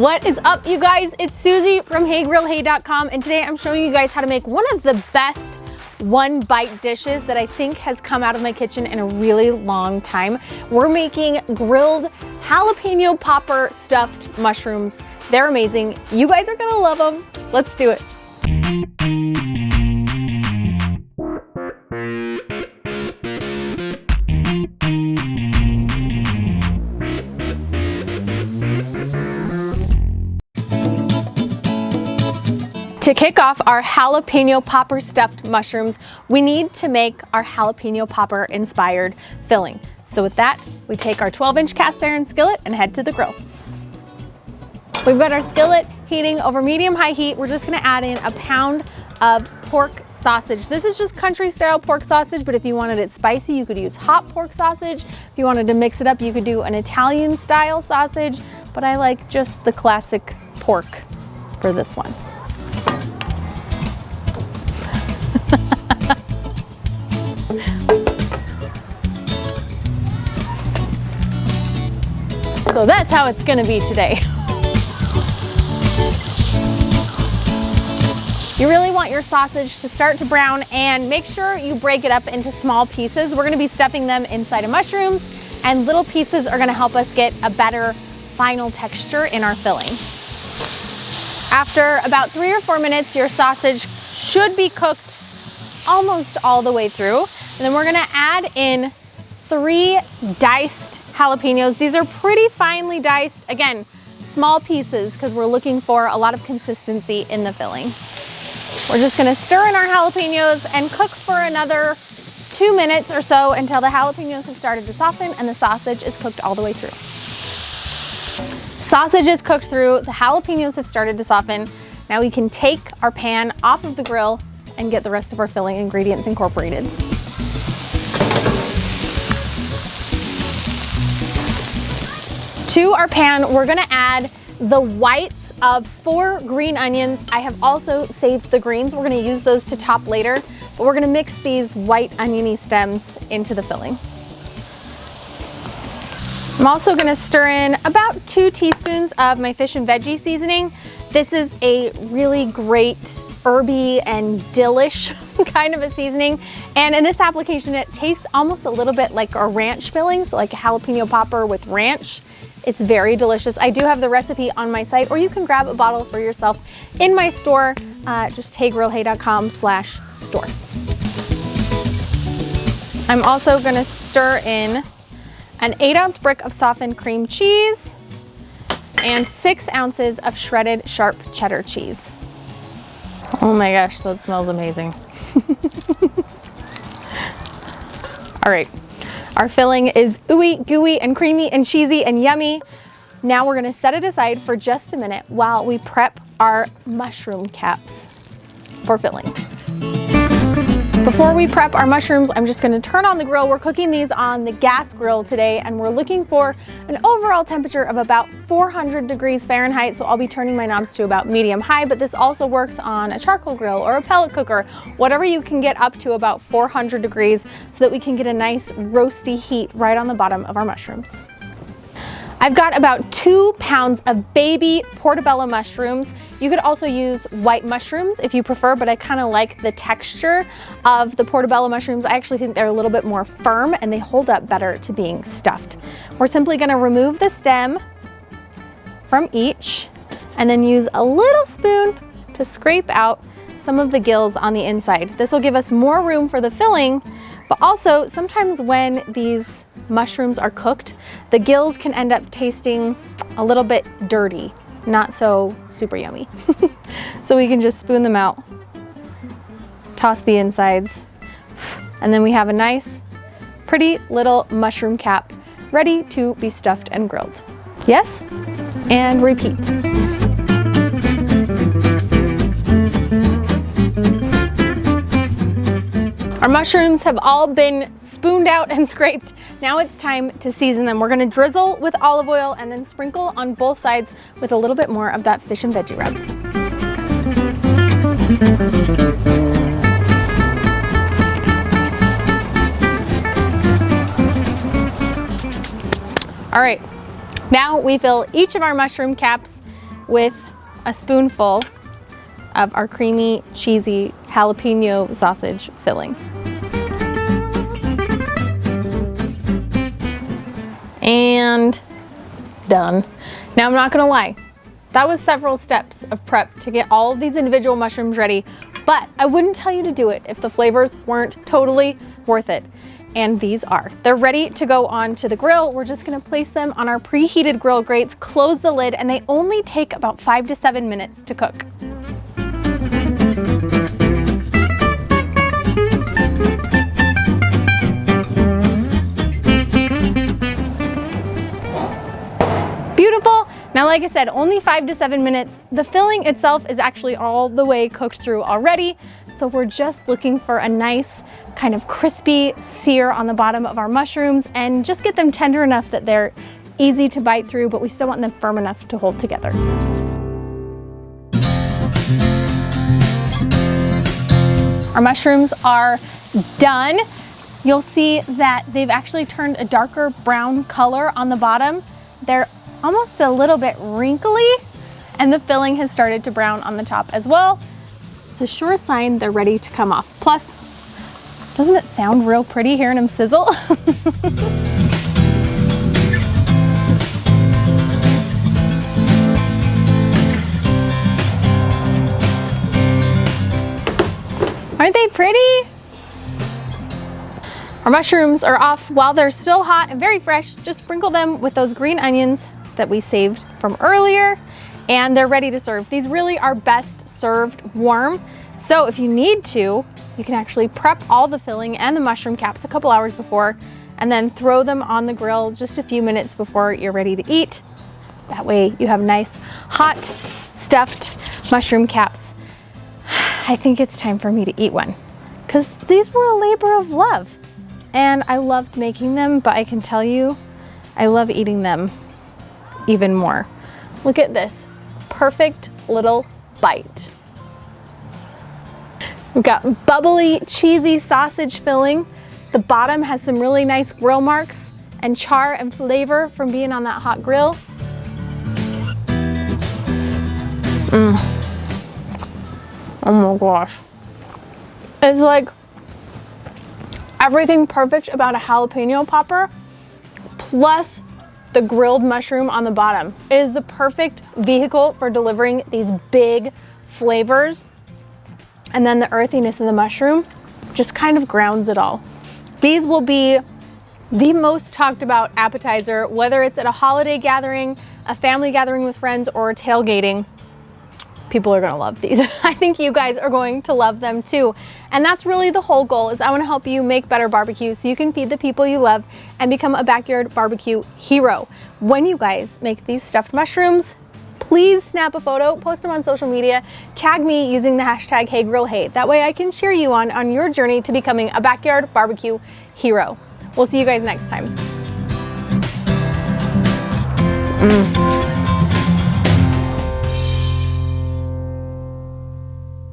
What is up, you guys? It's Susie from HeyGrillHey.com, and today I'm showing you guys how to make one of the best one-bite dishes that I think has come out of my kitchen in a really long time. We're making grilled jalapeno popper stuffed mushrooms. They're amazing. You guys are gonna love them. Let's do it. To kick off our jalapeno popper stuffed mushrooms, we need to make our jalapeno popper inspired filling. So with that, we take our 12-inch cast iron skillet and head to the grill. We've got our skillet heating over medium-high heat. We're just gonna add in a pound of pork sausage. This is just country style pork sausage, but if you wanted it spicy, you could use hot pork sausage. If you wanted to mix it up, you could do an Italian style sausage, but I like just the classic pork for this one. So that's how it's gonna be today. You really want your sausage to start to brown, and make sure you break it up into small pieces. We're gonna be stuffing them inside of mushrooms, and little pieces are gonna help us get a better final texture in our filling. After about 3 or 4 minutes, your sausage should be cooked almost all the way through. And then we're gonna add in 3 diced jalapenos. These are pretty finely diced. Again, small pieces because we're looking for a lot of consistency in the filling. We're just gonna stir in our jalapenos and cook for another 2 minutes or so until the jalapenos have started to soften and the sausage is cooked all the way through. Sausage is cooked through, the jalapenos have started to soften. Now we can take our pan off of the grill and get the rest of our filling ingredients incorporated. To our pan, we're gonna add the whites of 4 green onions. I have also saved the greens. We're gonna use those to top later, but we're gonna mix these white oniony stems into the filling. I'm also gonna stir in about 2 teaspoons of my fish and veggie seasoning. This is a really great herby and dillish kind of a seasoning. And in this application, it tastes almost a little bit like a ranch filling, so like a jalapeno popper with ranch. It's very delicious. I do have the recipe on my site, or you can grab a bottle for yourself in my store, just heygrillhey.com/store. I'm also gonna stir in an 8-ounce brick of softened cream cheese and 6 ounces of shredded sharp cheddar cheese. Oh my gosh, that smells amazing. All right, our filling is ooey gooey and creamy and cheesy and yummy. Now we're gonna set it aside for just a minute while we prep our mushroom caps for filling. Before we prep our mushrooms, I'm just gonna turn on the grill. We're cooking these on the gas grill today, and we're looking for an overall temperature of about 400 degrees Fahrenheit. So I'll be turning my knobs to about medium high, but this also works on a charcoal grill or a pellet cooker, whatever you can get up to about 400 degrees so that we can get a nice roasty heat right on the bottom of our mushrooms. I've got about 2 pounds of baby portobello mushrooms. You could also use white mushrooms if you prefer, but I kind of like the texture of the portobello mushrooms. I actually think they're a little bit more firm and they hold up better to being stuffed. We're simply gonna remove the stem from each and then use a little spoon to scrape out some of the gills on the inside. This will give us more room for the filling, but also sometimes when these mushrooms are cooked, the gills can end up tasting a little bit dirty, not so super yummy. So we can just spoon them out, toss the insides, and then we have a nice, pretty little mushroom cap ready to be stuffed and grilled. Yes, and repeat. Our mushrooms have all been spooned out and scraped. Now it's time to season them. We're gonna drizzle with olive oil and then sprinkle on both sides with a little bit more of that fish and veggie rub. All right, now we fill each of our mushroom caps with a spoonful of our creamy, cheesy jalapeno sausage filling. And done. Now I'm not gonna lie, that was several steps of prep to get all of these individual mushrooms ready, but I wouldn't tell you to do it if the flavors weren't totally worth it. And these are. They're ready to go onto the grill. We're just gonna place them on our preheated grill grates, close the lid, and they only take about 5 to 7 minutes to cook. Beautiful. Now, like I said, only 5 to 7 minutes. The filling itself is actually all the way cooked through already. So we're just looking for a nice kind of crispy sear on the bottom of our mushrooms and just get them tender enough that they're easy to bite through, but we still want them firm enough to hold together. Our mushrooms are done. You'll see that they've actually turned a darker brown color on the bottom. They're almost a little bit wrinkly, and the filling has started to brown on the top as well. It's a sure sign they're ready to come off. Plus, doesn't it sound real pretty hearing them sizzle? Aren't they pretty? Our mushrooms are off while they're still hot and very fresh. Just sprinkle them with those green onions that we saved from earlier, and they're ready to serve. These really are best served warm. So if you need to, you can actually prep all the filling and the mushroom caps a couple hours before, and then throw them on the grill just a few minutes before you're ready to eat. That way you have nice, hot, stuffed mushroom caps. I think it's time for me to eat one, because these were a labor of love. And I loved making them, but I can tell you, I love eating them even more. Look at this, perfect little bite. We've got bubbly, cheesy sausage filling. The bottom has some really nice grill marks and char and flavor from being on that hot grill. Oh my gosh. It's like everything perfect about a jalapeno popper, plus the grilled mushroom on the bottom. It is the perfect vehicle for delivering these big flavors. And then the earthiness of the mushroom just kind of grounds it all. These will be the most talked about appetizer, whether it's at a holiday gathering, a family gathering with friends, or tailgating. People are gonna love these. I think you guys are going to love them too. And that's really the whole goal, is I wanna help you make better barbecue so you can feed the people you love and become a backyard barbecue hero. When you guys make these stuffed mushrooms, please snap a photo, post them on social media, tag me using the hashtag HeyGrillHey. That way I can cheer you on your journey to becoming a backyard barbecue hero. We'll see you guys next time.